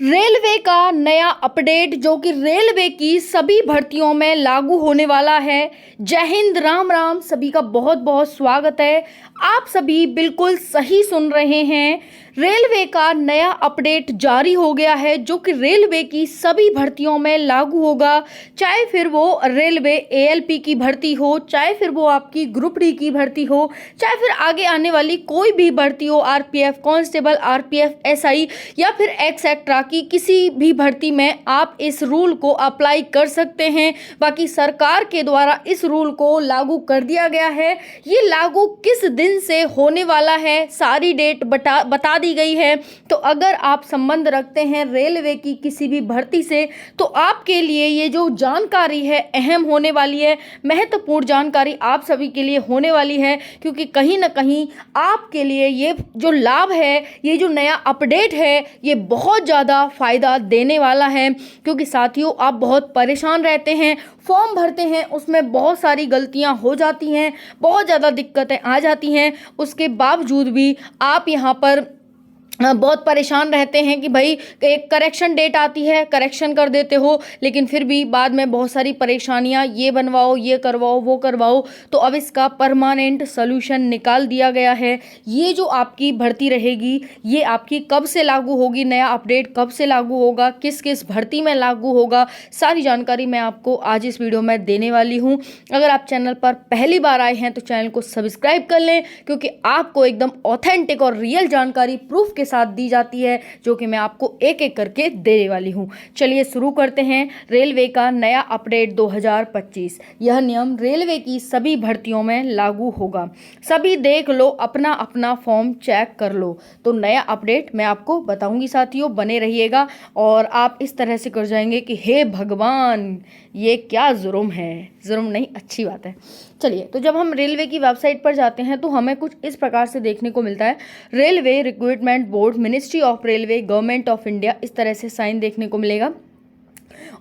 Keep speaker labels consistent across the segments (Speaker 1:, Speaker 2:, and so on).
Speaker 1: Railway का नया update जो कि रेलवे की सभी भर्तियों में लागू होने वाला है। जय हिंद, राम राम, सभी का बहुत बहुत स्वागत है। आप सभी बिल्कुल सही सुन रहे हैं। रेलवे का नया अपडेट जारी हो गया है जो कि रेलवे की सभी भर्तियों में लागू होगा, चाहे फिर वो रेलवे एएलपी की भर्ती हो, चाहे फिर वो आपकी ग्रुप डी की भर्ती हो, चाहे फिर आगे आने वाली कोई भी भर्ती हो, आरपीएफ कांस्टेबल, आरपीएफ एसआई या फिर एक्सेट्रा की किसी भी भर्ती में आप इस रूल को अप्लाई कर सकते हैं। बाकी सरकार के द्वारा इस रूल को लागू कर दिया गया है। ये लागू किस दिन से होने वाला है, सारी डेट बता दी गई है। तो अगर आप संबंध रखते हैं रेलवे की किसी भी भर्ती से तो आपके लिए ये जो जानकारी है अहम होने वाली है, महत्वपूर्ण जानकारी आप सभी के लिए होने वाली है, क्योंकि कहीं ना कहीं आपके लिए ये जो लाभ है, ये जो नया अपडेट है, ये बहुत ज़्यादा फ़ायदा देने वाला है। क्योंकि साथियों, आप बहुत परेशान रहते हैं, फॉर्म भरते हैं, उसमें बहुत सारी गलतियां हो जाती हैं, बहुत ज़्यादा दिक्कतें आ जाती हैं। उसके बावजूद भी आप यहाँ पर बहुत परेशान रहते हैं कि भाई एक करेक्शन डेट आती है, करेक्शन कर देते हो, लेकिन फिर भी बाद में बहुत सारी परेशानियां, ये बनवाओ, ये करवाओ, वो करवाओ। तो अब इसका परमानेंट सोल्यूशन निकाल दिया गया है। ये जो आपकी भर्ती रहेगी, ये आपकी कब से लागू होगी, नया अपडेट कब से लागू होगा, किस किस भर्ती में लागू होगा, सारी जानकारी मैं आपको आज इस वीडियो में देने वाली हूँ। अगर आप चैनल पर पहली बार आए हैं तो चैनल को सब्सक्राइब कर लें, क्योंकि आपको एकदम ऑथेंटिक और रियल जानकारी प्रूफ के साथ दी जाती है, जो कि मैं आपको एक एक करके देने वाली हूं। चलिए शुरू करते हैं। रेलवे का नया अपडेट 2025, यह नियम रेलवे की सभी भर्तियों में लागू होगा। सभी देख लो, अपना अपना फॉर्म चेक कर लो। तो नया अपडेट मैं आपको बताऊंगी साथियों, बने रहिएगा और आप इस तरह से कर जाएंगे कि हे भगवान, ये क्या जुर्म है। जुर्म नहीं, अच्छी बात है। चलिए, तो जब हम रेलवे की वेबसाइट पर जाते हैं तो हमें कुछ इस प्रकार से देखने को मिलता है। Railway recruitment board, ministry of railway, government of India, इस तरह से साइन देखने को मिलेगा।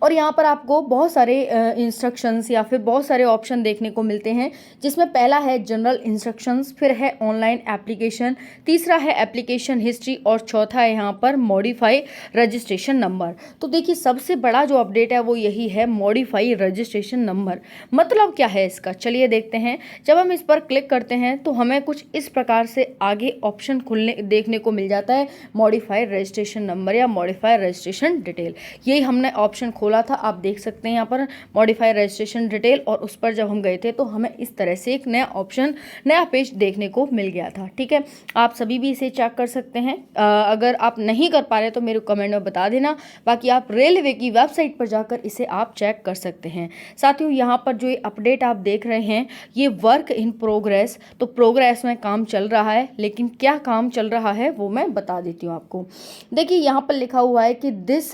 Speaker 1: और यहाँ पर आपको बहुत सारे इंस्ट्रक्शंस या फिर बहुत सारे ऑप्शन देखने को मिलते हैं, जिसमें पहला है जनरल इंस्ट्रक्शंस, फिर है ऑनलाइन एप्लीकेशन, तीसरा है एप्लीकेशन हिस्ट्री और चौथा है यहाँ पर मॉडिफाई रजिस्ट्रेशन नंबर। तो देखिए, सबसे बड़ा जो अपडेट है वो यही है, मॉडिफाई रजिस्ट्रेशन नंबर। मतलब क्या है इसका, चलिए देखते हैं। जब हम इस पर क्लिक करते हैं तो हमें कुछ इस प्रकार से आगे ऑप्शन खुलने देखने को मिल जाता है, मॉडिफाई रजिस्ट्रेशन नंबर या मॉडिफाई रजिस्ट्रेशन डिटेल। यही हमने ऑप्शन खोला था, आप देख सकते हैं यहाँ पर मॉडिफाई रजिस्ट्रेशन डिटेल, और उस पर जब हम गए थे तो हमें इस तरह से एक नया ऑप्शन, नया पेज देखने को मिल गया था। ठीक है, आप सभी भी इसे चेक कर सकते हैं। अगर आप नहीं कर पा रहे तो मेरे कमेंट में बता देना, बाकी आप रेलवे की वेबसाइट पर जाकर इसे आप चेक कर सकते हैं। साथियों, यहाँ पर जो ये अपडेट आप देख रहे हैं, ये वर्क इन प्रोग्रेस, तो प्रोग्रेस में काम चल रहा है, लेकिन क्या काम चल रहा है वो मैं बता देती हूँ आपको। देखिए, यहाँ पर लिखा हुआ है कि this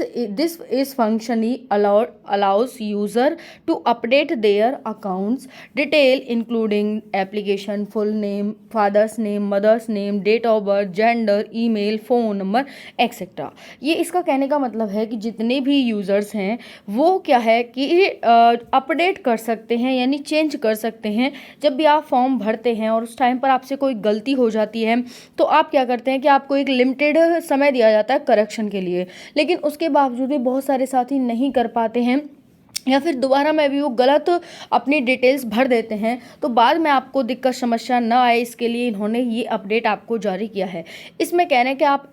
Speaker 1: is functionally allows user to update their accounts detail including application full name, father's name, mother's name, date of birth, gender, email, phone number etc। ये इसका कहने का मतलब है कि जितने भी यूज़र्स हैं वो क्या है कि अपडेट कर सकते हैं, यानी चेंज कर सकते हैं। जब भी आप फॉर्म भरते हैं और उस टाइम पर आपसे कोई गलती हो जाती है तो आप क्या करते हैं कि आपको एक लिमिटेड समय दिया जाता है करेक्शन के लिए, लेकिन उसके बावजूद भी बहुत सारे साथी नहीं कर पाते हैं या फिर दोबारा में भी वो गलत अपनी डिटेल्स भर देते हैं। तो बाद में आपको दिक्कत समस्या ना आए, इसके लिए इन्होंने ये अपडेट आपको जारी किया है। इसमें कह रहे हैं कि आप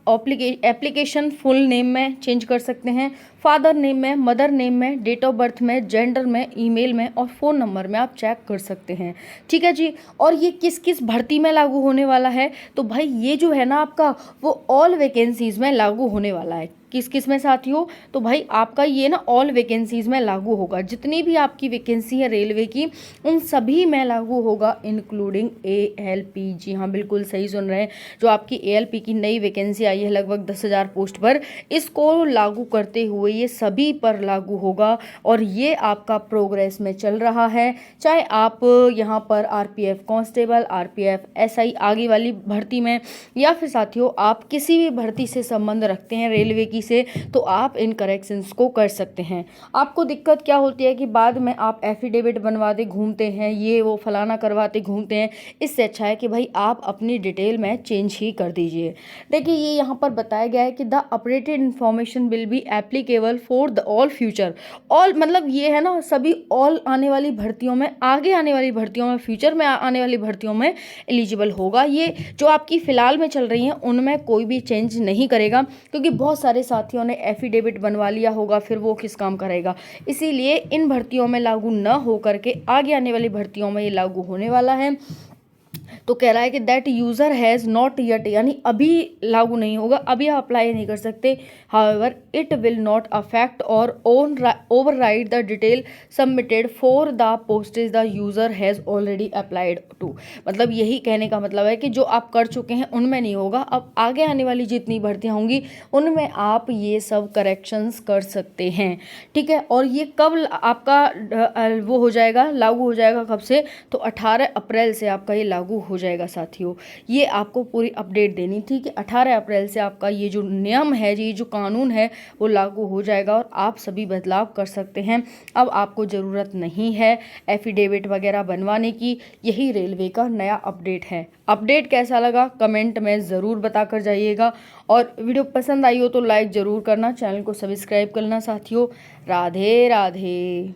Speaker 1: एप्लीकेशन फुल नेम में चेंज कर सकते हैं, फादर नेम में, मदर नेम में, डेट ऑफ बर्थ में, जेंडर में, ईमेल में और फ़ोन नंबर में आप चेक कर सकते हैं। ठीक है जी। और ये किस किस भर्ती में लागू होने वाला है, तो भाई ये जो है ना आपका, वो ऑल वैकेंसीज़ में लागू होने वाला है। किस किस में साथियों, तो भाई आपका ये ना ऑल वैकेंसीज़ में लागू होगा। जितनी भी आपकी वैकेंसी है रेलवे की, उन सभी में लागू होगा, इंक्लूडिंग एएलपी। जी हाँ, बिल्कुल सही सुन रहे हैं। जो आपकी एएलपी की नई वैकेंसी आई है लगभग 10,000 पोस्ट पर, इसको लागू करते हुए ये सभी पर लागू होगा। और ये आपका प्रोग्रेस में चल रहा है, चाहे आप यहाँ पर आरपीएफ कांस्टेबल, आरपीएफ एसआई आगे वाली भर्ती में, या फिर साथियों आप किसी भी भर्ती से संबंध रखते हैं रेलवे की से, तो आप इन करेक्शंस को कर सकते हैं। आपको दिक्कत क्या क्या होती है कि बाद में आप एफिडेविट बनवाते घूमते हैं, ये वो फलाना करवाते घूमते हैं। इससे अच्छा है कि भाई आप अपनी डिटेल में चेंज ही कर दीजिए। देखिए ये यहाँ पर बताया गया है कि the updated information will be applicable for the all future. All मतलब ये है ना, सभी ऑल आने वाली भर्तियों में, आगे आने वाली भर्तियों में, फ्यूचर में आने वाली भर्तियों में एलिजिबल होगा। ये जो आपकी फ़िलहाल में चल रही हैं उनमें कोई भी चेंज नहीं करेगा, क्योंकि बहुत सारे साथियों ने एफिडेविट बनवा लिया होगा, फिर वो किस काम करेगा। इसीलिए इन भर्तियों में लागू न हो करके आगे आने वाली भर्तियों में ये लागू होने वाला है। तो कह रहा है कि that user has not yet, यानी अभी लागू नहीं होगा, अभी आप अप्लाई नहीं कर सकते। However it will not affect or override the detail submitted for the postage the user has already applied to. मतलब यही कहने का मतलब है कि जो आप कर चुके हैं उनमें नहीं होगा, अब आगे आने वाली जितनी भर्तियाँ होंगी उनमें आप ये सब करेक्शंस कर सकते हैं। ठीक है, और ये कब आपका वो हो जाएगा, लागू हो जाएगा कब से? तो 18 अप्रैल से आपका ये लागू हो जाएगा साथियों। ये आपको पूरी अपडेट देनी थी कि 18 अप्रैल से आपका ये जो नियम है, ये जो कानून है वो लागू हो जाएगा और आप सभी बदलाव कर सकते हैं। अब आपको ज़रूरत नहीं है एफिडेविट वगैरह बनवाने की। यही रेलवे का नया अपडेट है। अपडेट कैसा लगा कमेंट में ज़रूर बता कर जाइएगा, और वीडियो पसंद आई हो तो लाइक ज़रूर करना, चैनल को सब्सक्राइब करना साथियों। राधे राधे।